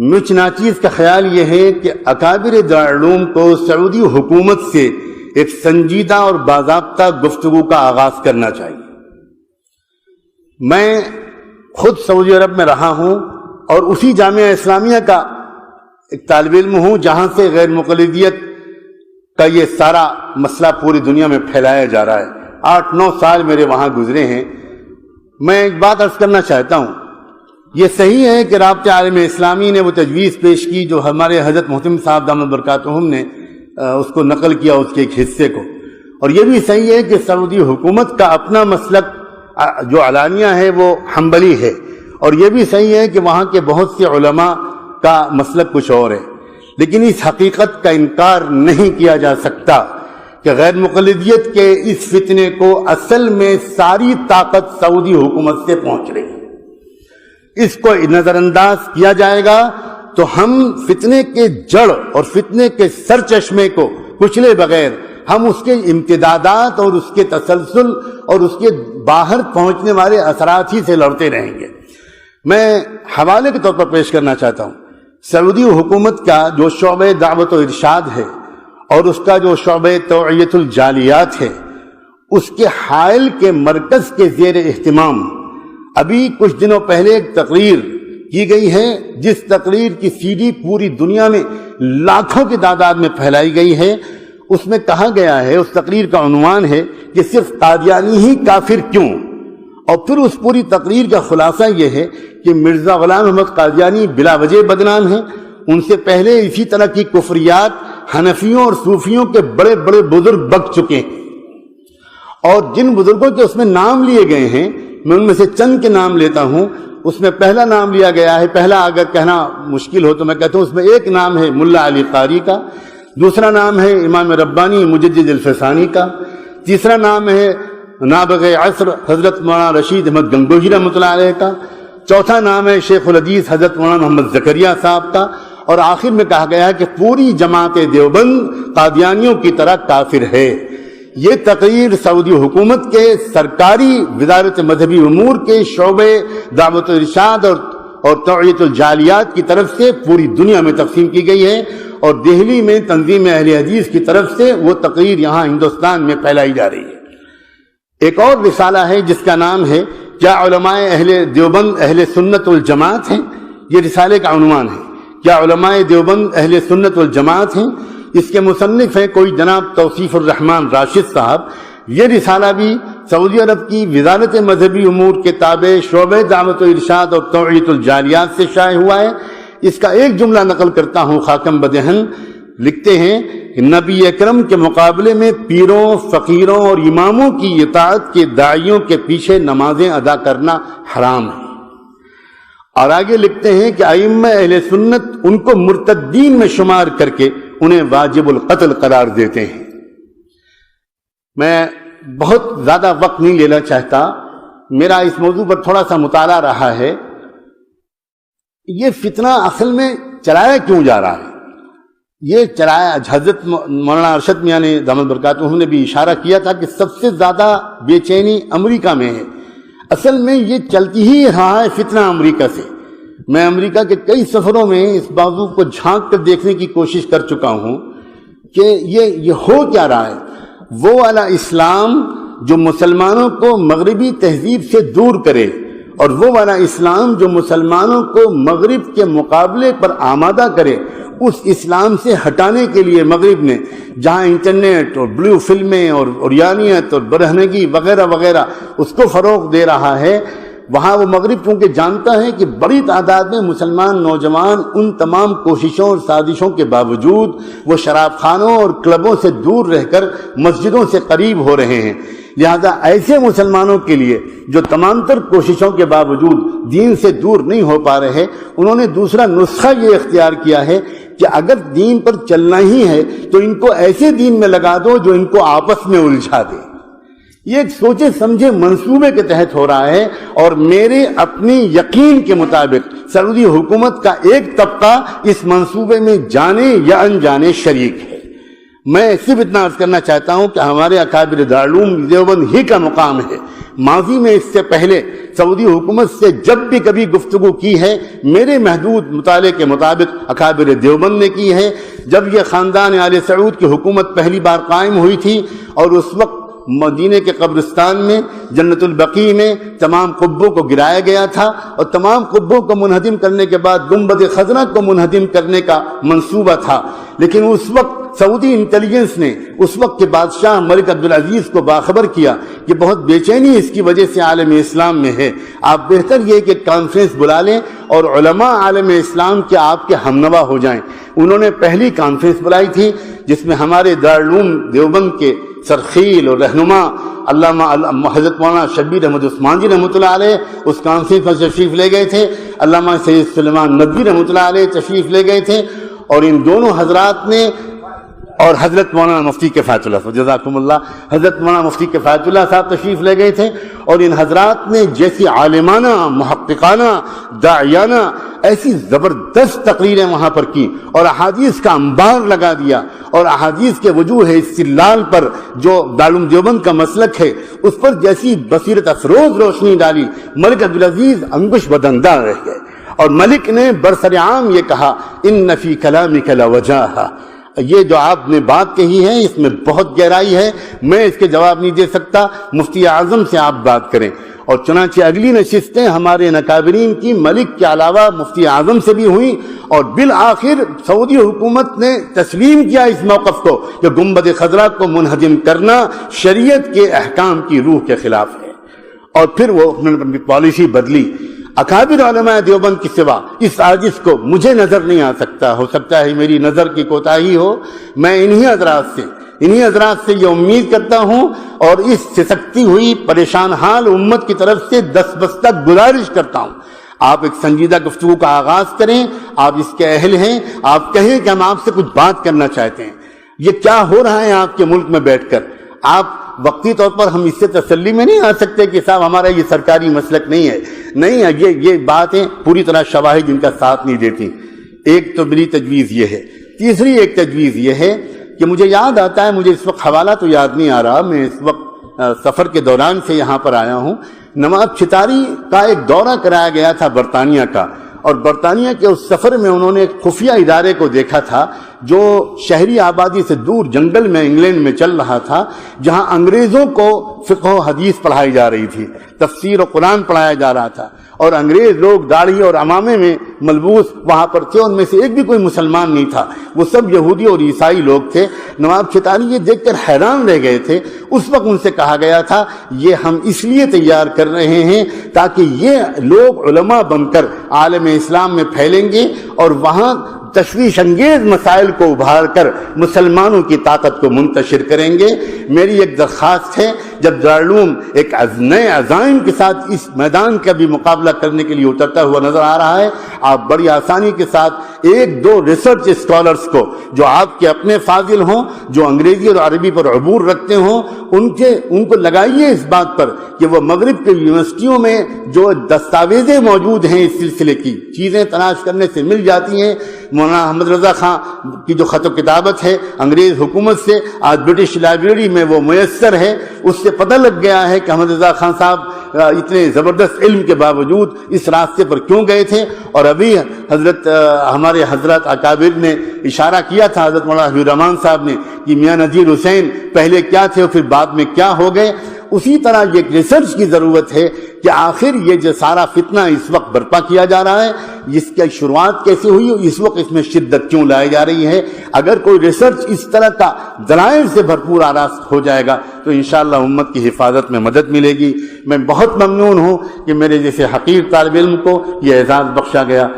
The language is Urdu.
مجھ ناچیز کا خیال یہ ہے کہ اکابر دارالعلوم کو سعودی حکومت سے ایک سنجیدہ اور باضابطہ گفتگو کا آغاز کرنا چاہیے۔ میں خود سعودی عرب میں رہا ہوں اور اسی جامعہ اسلامیہ کا ایک طالب علم ہوں جہاں سے غیر مقلدیت کا یہ سارا مسئلہ پوری دنیا میں پھیلایا جا رہا ہے۔ 8-9 سال میرے وہاں گزرے ہیں۔ میں ایک بات عرض کرنا چاہتا ہوں، یہ صحیح ہے کہ رابطہ عالم اسلامی نے وہ تجویز پیش کی جو ہمارے حضرت محترم صاحب دامت برکاتہم نے اس کو نقل کیا، اس کے ایک حصے کو، اور یہ بھی صحیح ہے کہ سعودی حکومت کا اپنا مسلک جو علانیہ ہے وہ حنبلی ہے، اور یہ بھی صحیح ہے کہ وہاں کے بہت سے علماء کا مسلک کچھ اور ہے، لیکن اس حقیقت کا انکار نہیں کیا جا سکتا کہ غیر مقلدیت کے اس فتنے کو اصل میں ساری طاقت سعودی حکومت سے پہنچ رہی ہے۔ اس کو نظر انداز کیا جائے گا تو ہم فتنے کے جڑ اور فتنے کے سر چشمے کو کچلے بغیر ہم اس کے امتدادات اور اس کے تسلسل اور اس کے باہر پہنچنے والے اثرات ہی سے لڑتے رہیں گے۔ میں حوالے کے طور پر پیش کرنا چاہتا ہوں، سعودی حکومت کا جو شعبہ دعوت و ارشاد ہے اور اس کا جو شعبہ توعیت الجالیات ہے، اس کے حائل کے مرکز کے زیر اہتمام ابھی کچھ دنوں پہلے ایک تقریر کی گئی ہے، جس تقریر کی سی ڈی پوری دنیا میں لاکھوں کی تعداد میں پھیلائی گئی ہے۔ اس میں کہا گیا ہے، اس تقریر کا عنوان ہے کہ صرف قادیانی ہی کافر کیوں، اور پھر اس پوری تقریر کا خلاصہ یہ ہے کہ مرزا غلام احمد قادیانی بلا وجہ بدنام ہیں۔ ان سے پہلے اسی طرح کی کفریات حنفیوں اور صوفیوں کے بڑے بڑے بزرگ بک چکے ہیں، اور جن بزرگوں کے اس میں نام لیے گئے ہیں، میں ان میں سے چند کے نام لیتا ہوں۔ اس میں پہلا نام لیا گیا ہے، پہلا اگر کہنا مشکل ہو تو میں کہتا ہوں اس میں ایک نام ہے ملا علی قاری کا، دوسرا نام ہے امام ربانی مجدد الفسانی کا، تیسرا نام ہے نابغ عصر حضرت مولانا رشید احمد گنگوہی رحمۃ اللہ علیہ کا، چوتھا نام ہے شیخ الحدیث حضرت مولانا محمد زکریہ صاحب کا، اور آخر میں کہا گیا ہے کہ پوری جماعت دیوبند قادیانیوں کی طرح کافر ہے۔ یہ تقریر سعودی حکومت کے سرکاری وزارت مذہبی امور کے شعبے دعوت و ارشاد اور توعیت الجالیات کی طرف سے پوری دنیا میں تقسیم کی گئی ہے، اور دہلی میں تنظیم اہل حدیث کی طرف سے وہ تقریر یہاں ہندوستان میں پھیلائی جا رہی ہے۔ ایک اور رسالہ ہے جس کا نام ہے کیا علماء اہل دیوبند اہل سنت والجماعت ہیں، یہ رسالے کا عنوان ہے، کیا علماء دیوبند اہل سنت والجماعت ہیں۔ اس کے مصنف ہیں کوئی جناب توصیف الرحمن راشد صاحب۔ یہ رسالہ بھی سعودی عرب کی وزارت مذہبی امور کے تابع شعبہ دعوت و ارشاد اور توعیت الجالیات سے شائع ہوا ہے۔ اس کا ایک جملہ نقل کرتا ہوں خاکم بدہن، لکھتے ہیں کہ نبی اکرم کے مقابلے میں پیروں، فقیروں اور اماموں کی اطاعت کے داعیوں کے پیچھے نمازیں ادا کرنا حرام ہے، اور آگے لکھتے ہیں کہ ائمہ اہل سنت ان کو مرتدین میں شمار کر کے انہیں واجب القتل قرار دیتے ہیں۔ میں بہت زیادہ وقت نہیں لینا چاہتا، میرا اس موضوع پر تھوڑا سا مطالعہ رہا ہے۔ یہ فتنہ اصل میں چلایا کیوں جا رہا ہے؟ یہ چلایا، حضرت مولانا ارشد میاں نے دامت برکاتہم نے بھی اشارہ کیا تھا کہ سب سے زیادہ بے چینی امریکہ میں ہے۔ اصل میں یہ چلتی ہی رہا ہے فتنہ امریکہ سے۔ میں امریکہ کے کئی سفروں میں اس موضوع کو جھانک کر دیکھنے کی کوشش کر چکا ہوں کہ یہ ہو کیا رہا ہے۔ وہ والا اسلام جو مسلمانوں کو مغربی تہذیب سے دور کرے، اور وہ والا اسلام جو مسلمانوں کو مغرب کے مقابلے پر آمادہ کرے، اس اسلام سے ہٹانے کے لیے مغرب نے جہاں انٹرنیٹ اور بلیو فلمیں اور عریانیت اور برہنگی وغیرہ وغیرہ اس کو فروغ دے رہا ہے، وہاں وہ مغرب چونکہ جانتا ہے کہ بڑی تعداد میں مسلمان نوجوان ان تمام کوششوں اور سازشوں کے باوجود وہ شراب خانوں اور کلبوں سے دور رہ کر مسجدوں سے قریب ہو رہے ہیں، لہذا ایسے مسلمانوں کے لیے جو تمام تر کوششوں کے باوجود دین سے دور نہیں ہو پا رہے، انہوں نے دوسرا نسخہ یہ اختیار کیا ہے کہ اگر دین پر چلنا ہی ہے تو ان کو ایسے دین میں لگا دو جو ان کو آپس میں الجھا دے۔ یہ ایک سوچے سمجھے منصوبے کے تحت ہو رہا ہے، اور میرے اپنی یقین کے مطابق سعودی حکومت کا ایک طبقہ اس منصوبے میں جانے یا انجانے شریک ہے۔ میں صرف اتنا عرض کرنا چاہتا ہوں کہ ہمارے اکابر دارالعلوم دیوبند ہی کا مقام ہے ماضی میں اس سے پہلے سعودی حکومت سے جب بھی کبھی گفتگو کی ہے میرے محدود مطالعے کے مطابق اکابر دیوبند نے کی ہے. جب یہ خاندان آل سعود کی حکومت پہلی بار قائم ہوئی تھی اور اس وقت مدینے کے قبرستان میں جنت البقیع میں تمام قبوں کو گرایا گیا تھا اور تمام قبوں کو منہدم کرنے کے بعد گنبد خضرا کو منہدم کرنے کا منصوبہ تھا. لیکن اس وقت سعودی انٹیلیجنس نے اس وقت کے بادشاہ ملک عبدالعزیز کو باخبر کیا کہ بہت بے چینی اس کی وجہ سے عالم اسلام میں ہے, آپ بہتر یہ کہ کانفرنس بلا لیں اور علماء عالم اسلام کے آپ کے ہمنوا ہو جائیں. انہوں نے پہلی کانفرنس بلائی تھی جس میں ہمارے دارالعلوم دیوبند کے سرخیل اور رہنما علامہ حضرت مولانا شبیر احمد عثمان جی رحمۃ اللہ علیہ اس کانفرنس میں تشریف لے گئے تھے, علامہ سید سلیمان ندوی رحمۃ اللہ علیہ تشریف لے گئے تھے, اور ان دونوں حضرات نے اور حضرت مولانا مفتی کفایت اللہ صاحب جزاکم اللہ حضرت مولانا مفتی کفایت اللہ صاحب تشریف لے گئے تھے, اور ان حضرات نے جیسی عالمانہ محققانہ داعیانہ ایسی زبردست تقریریں وہاں پر کی اور احادیث کا انبار لگا دیا, اور احادیث کے وجوہ استدلال پر جو دارالعلوم دیوبند کا مسلک ہے اس پر جیسی بصیرت افروز روشنی ڈالی, ملک عبدالعزیز انگوش بدندہ رہ گئے. اور ملک نے برسر عام یہ کہا ان فی کلامک لوجاہہ, یہ جو آپ نے بات کہی ہے اس میں بہت گہرائی ہے, میں اس کے جواب نہیں دے سکتا, مفتی اعظم سے آپ بات کریں. اور چنانچہ اگلی نشستیں ہمارے نکابرین کی ملک کے علاوہ مفتی اعظم سے بھی ہوئیں, اور بالآخر سعودی حکومت نے تسلیم کیا اس موقف کو کہ گنبد خضرا کو منہدم کرنا شریعت کے احکام کی روح کے خلاف ہے, اور پھر وہ اپنی پالیسی بدلی. اکابر علماء دیوبند کی سوا اس عاجز کو مجھے نظر نہیں آ سکتا, ہو سکتا ہے میری نظر کی کوتاہی ہو, میں انہی حضرات سے یہ امید کرتا ہوں اور اس سسکتی ہوئی پریشان حال امت کی طرف سے دستبستک گزارش کرتا ہوں, آپ ایک سنجیدہ گفتگو کا آغاز کریں, آپ اس کے اہل ہیں, آپ کہیں کہ ہم آپ سے کچھ بات کرنا چاہتے ہیں. یہ کیا ہو رہا ہے آپ کے ملک میں بیٹھ کر؟ آپ وقتی طور پر ہم اس سے تسلی میں نہیں آ سکتے کہ صاحب ہمارا یہ سرکاری مسلک نہیں ہے, نہیں ہے, یہ باتیں پوری طرح شواہد ان کا ساتھ نہیں دیتی. ایک تو میری تجویز یہ ہے. تیسری ایک تجویز یہ ہے کہ مجھے یاد آتا ہے, مجھے اس وقت حوالہ تو یاد نہیں آ رہا, میں اس وقت سفر کے دوران سے یہاں پر آیا ہوں, نواب چھتاری کا ایک دورہ کرایا گیا تھا برطانیہ کا, اور برطانیہ کے اس سفر میں انہوں نے ایک خفیہ ادارے کو دیکھا تھا جو شہری آبادی سے دور جنگل میں انگلینڈ میں چل رہا تھا, جہاں انگریزوں کو فقہ و حدیث پڑھائی جا رہی تھی, تفسیر و قرآن پڑھایا جا رہا تھا, اور انگریز لوگ داڑھی اور عمامے میں ملبوس وہاں پر تھے, ان میں سے ایک بھی کوئی مسلمان نہیں تھا, وہ سب یہودی اور عیسائی لوگ تھے. نواب چھتاری یہ دیکھ کر حیران رہ گئے تھے. اس وقت ان سے کہا گیا تھا یہ ہم اس لیے تیار کر رہے ہیں تاکہ یہ لوگ علماء بن کر عالم اسلام میں پھیلیں گے اور وہاں تشویش انگیز مسائل کو ابھار کر مسلمانوں کی طاقت کو منتشر کریں گے. میری ایک درخواست ہے, جب دارالعلوم ایک نئے عزائم کے ساتھ اس میدان کا بھی مقابلہ کرنے کے لیے اترتا ہوا نظر آ رہا ہے, آپ بڑی آسانی کے ساتھ ایک دو ریسرچ اسکالرز کو جو آپ کے اپنے فاضل ہوں, جو انگریزی اور عربی پر عبور رکھتے ہوں, ان کو لگائیے اس بات پر کہ وہ مغرب کے یونیورسٹیوں میں جو دستاویزیں موجود ہیں اس سلسلے کی چیزیں تلاش کرنے سے مل جاتی ہیں. مولانا احمد رضا خان کی جو خط و کتابت ہے انگریز حکومت سے, آج برٹش لائبریری میں وہ میسر ہے. اس سے پتہ لگ گیا ہے کہ احمد رضا خان صاحب اتنے زبردست علم کے باوجود اس راستے پر کیوں گئے تھے. اور ابھی ہمارے حضرت اکابر نے اشارہ کیا تھا, حضرت مولانا حبیب الرحمان صاحب نے, کہ میاں نذیر حسین پہلے کیا تھے اور پھر بعد میں کیا ہو گئے. اسی طرح یہ ریسرچ کی ضرورت ہے کہ آخر یہ جو سارا فتنہ اس وقت برپا کیا جا رہا ہے اس کی شروعات کیسے ہوئی, اس وقت اس میں شدت کیوں لائی جا رہی ہے. اگر کوئی ریسرچ اس طرح کا دلائل سے بھرپور آراستہ ہو جائے گا تو انشاءاللہ امت کی حفاظت میں مدد ملے گی. میں بہت ممنون ہوں کہ میرے جیسے حقیر طالب علم کو یہ اعزاز بخشا گیا.